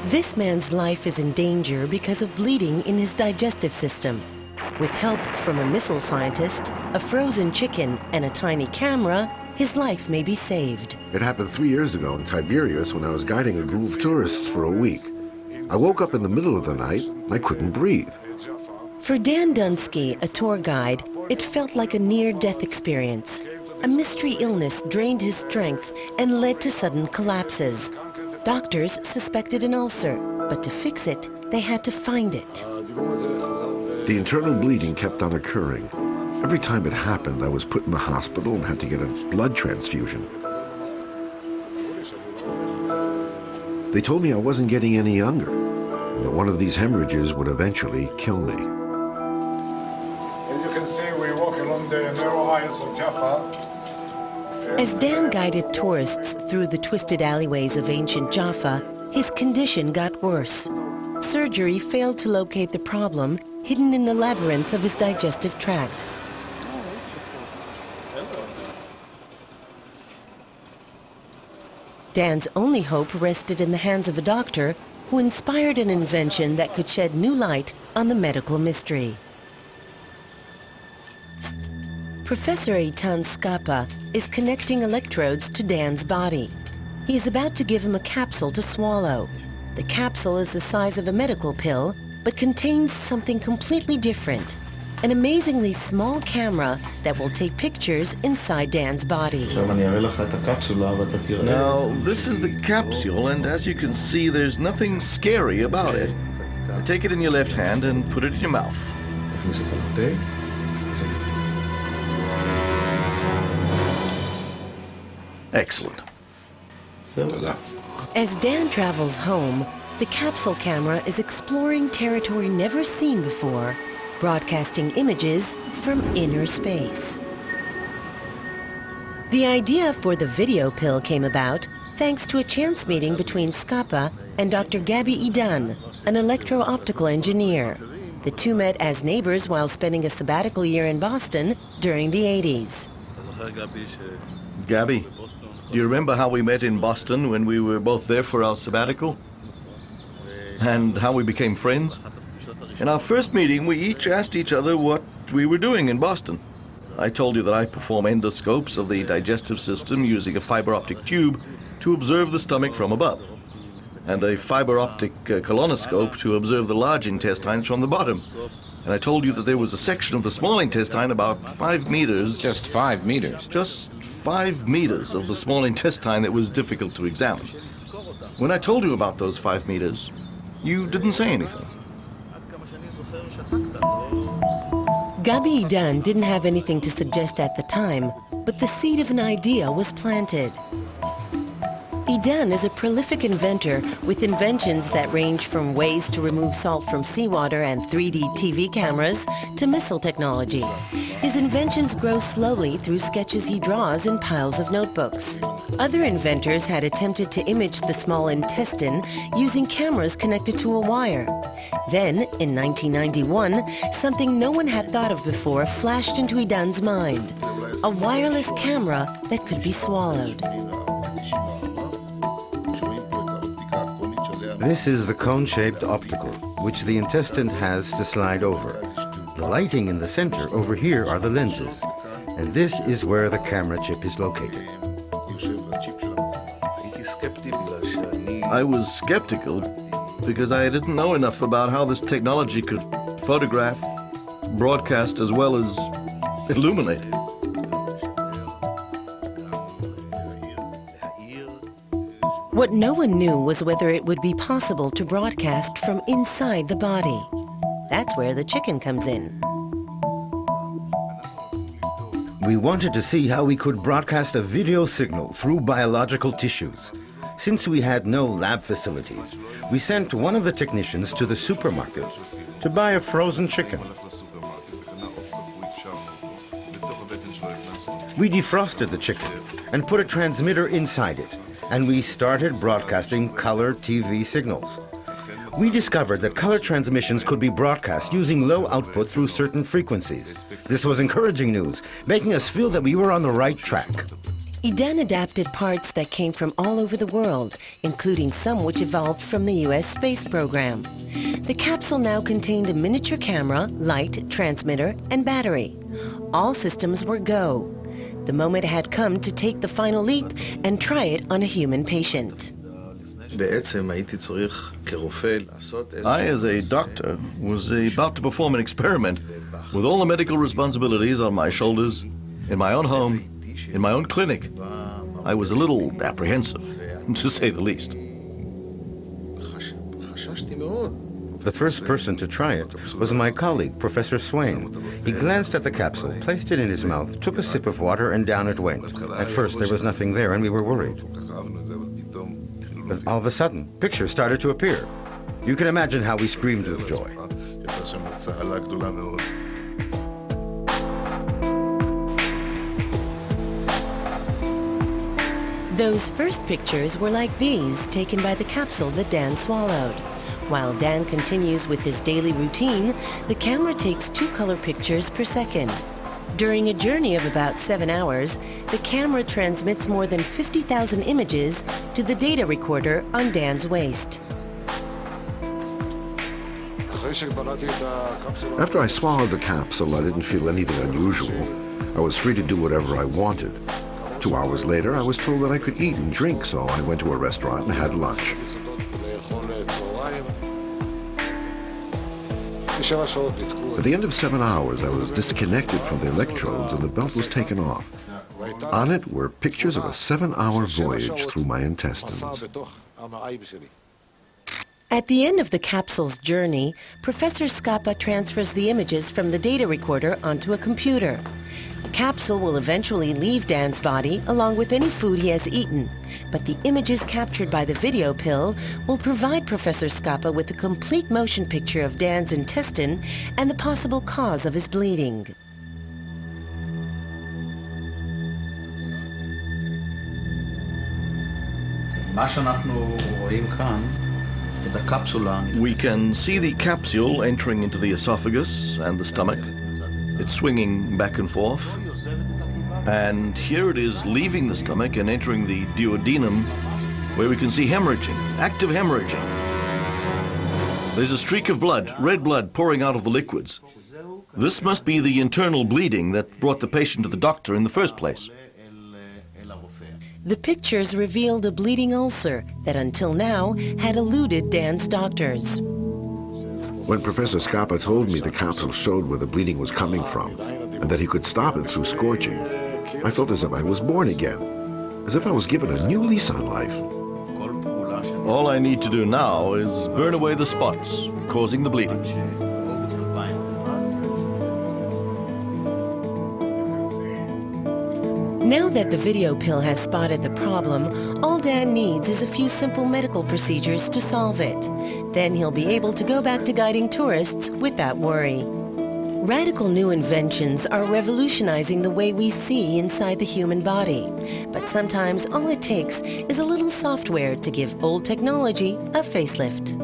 This man's life is in danger because of bleeding in his digestive system. With help from a missile scientist, a frozen chicken, and a tiny camera, his life may be saved. It happened 3 years ago in Tiberias when I was guiding a group of tourists for a week. I woke up in the middle of the night and I couldn't breathe. For Dan Dunsky, a tour guide, it felt like a near-death experience. A mystery illness drained his strength and led to sudden collapses. Doctors suspected an ulcer, but to fix it, they had to find it. The internal bleeding kept on occurring. Every time it happened, I was put in the hospital and had to get a blood transfusion. They told me I wasn't getting any younger, and that one of these hemorrhages would eventually kill me. As you can see, we walk along the narrow aisles of Jaffa. As Dan guided tourists through the twisted alleyways of ancient Jaffa, his condition got worse. Surgery failed to locate the problem hidden in the labyrinth of his digestive tract. Dan's only hope rested in the hands of a doctor who inspired an invention that could shed new light on the medical mystery. Professor Eitan Skapa is connecting electrodes to Dan's body. He is about to give him a capsule to swallow. The capsule is the size of a medical pill, but contains something completely different. An amazingly small camera that will take pictures inside Dan's body. Now, this is the capsule, and as you can see, there's nothing scary about it. Take it in your left hand and put it in your mouth. Excellent. As Dan travels home, the capsule camera is exploring territory never seen before, broadcasting images from inner space. The idea for the video pill came about thanks to a chance meeting between Skapa and Dr. Gabi Idan, an electro-optical engineer. The two met as neighbors while spending a sabbatical year in Boston during the 80s. Gabi, do you remember how we met in Boston when we were both there for our sabbatical? And how we became friends? In our first meeting, we each asked each other what we were doing in Boston. I told you that I perform endoscopes of the digestive system using a fiber optic tube to observe the stomach from above, and a fiber optic colonoscope to observe the large intestines from the bottom. And I told you that there was a section of the small intestine about 5 meters. Just 5 meters? Just 5 meters of the small intestine that was difficult to examine. When I told you about those 5 meters, you didn't say anything. Gabi Idan didn't have anything to suggest at the time, but the seed of an idea was planted. Idan is a prolific inventor with inventions that range from ways to remove salt from seawater and 3D TV cameras to missile technology. His inventions grow slowly through sketches he draws in piles of notebooks. Other inventors had attempted to image the small intestine using cameras connected to a wire. Then, in 1991, something no one had thought of before flashed into Idan's mind: a wireless camera that could be swallowed. This is the cone-shaped optical, which the intestine has to slide over. The lighting in the center over here are the lenses, and this is where the camera chip is located. I was skeptical because I didn't know enough about how this technology could photograph, broadcast, as well as illuminate. What no one knew was whether it would be possible to broadcast from inside the body. That's where the chicken comes in. We wanted to see how we could broadcast a video signal through biological tissues. Since we had no lab facilities, we sent one of the technicians to the supermarket to buy a frozen chicken. We defrosted the chicken and put a transmitter inside it, and we started broadcasting color TV signals. we discovered that color transmissions could be broadcast using low output through certain frequencies. This was encouraging news, making us feel that we were on the right track. Idan adapted parts that came from all over the world, including some which evolved from the U.S. space program. The capsule now contained a miniature camera, light, transmitter, and battery. All systems were go. The moment had come to take the final leap and try it on a human patient. I, as a doctor, was about to perform an experiment with all the medical responsibilities on my shoulders, in my own home, in my own clinic. I was a little apprehensive, to say the least. The first person to try it was my colleague, Professor Swain. He glanced at the capsule, placed it in his mouth, took a sip of water, and down it went. At first, there was nothing there, and we were worried. But all of a sudden, pictures started to appear. You can imagine how we screamed with joy. Those first pictures were like these taken by the capsule that Dan swallowed. While Dan continues with his daily routine, the camera takes 2 color pictures per second. During a journey of about 7 hours, the camera transmits more than 50,000 images to the data recorder on Dan's waist. After I swallowed the capsule, I didn't feel anything unusual. I was free to do whatever I wanted. 2 hours later, I was told that I could eat and drink, so I went to a restaurant and had lunch. At the end of 7 hours, I was disconnected from the electrodes and the belt was taken off. On it were pictures of a 7-hour voyage through my intestines. At the end of the capsule's journey, Professor Scapa transfers the images from the data recorder onto a computer. The capsule will eventually leave Dan's body along with any food he has eaten, but the images captured by the video pill will provide Professor Scapa with a complete motion picture of Dan's intestine and the possible cause of his bleeding. We can see the capsule entering into the esophagus and the stomach. It's swinging back and forth. And here it is leaving the stomach and entering the duodenum, where we can see hemorrhaging, active hemorrhaging. There's a streak of blood, red blood, pouring out of the liquids. This must be the internal bleeding that brought the patient to the doctor in the first place. The pictures revealed a bleeding ulcer that until now had eluded Dan's doctors. When Professor Scapa told me the capsule showed where the bleeding was coming from and that he could stop it through scorching, I felt as if I was born again, as if I was given a new lease on life. All I need to do now is burn away the spots causing the bleeding. Now that the video pill has spotted the problem, all Dan needs is a few simple medical procedures to solve it. Then he'll be able to go back to guiding tourists without worry. Radical new inventions are revolutionizing the way we see inside the human body. But sometimes all it takes is a little software to give old technology a facelift.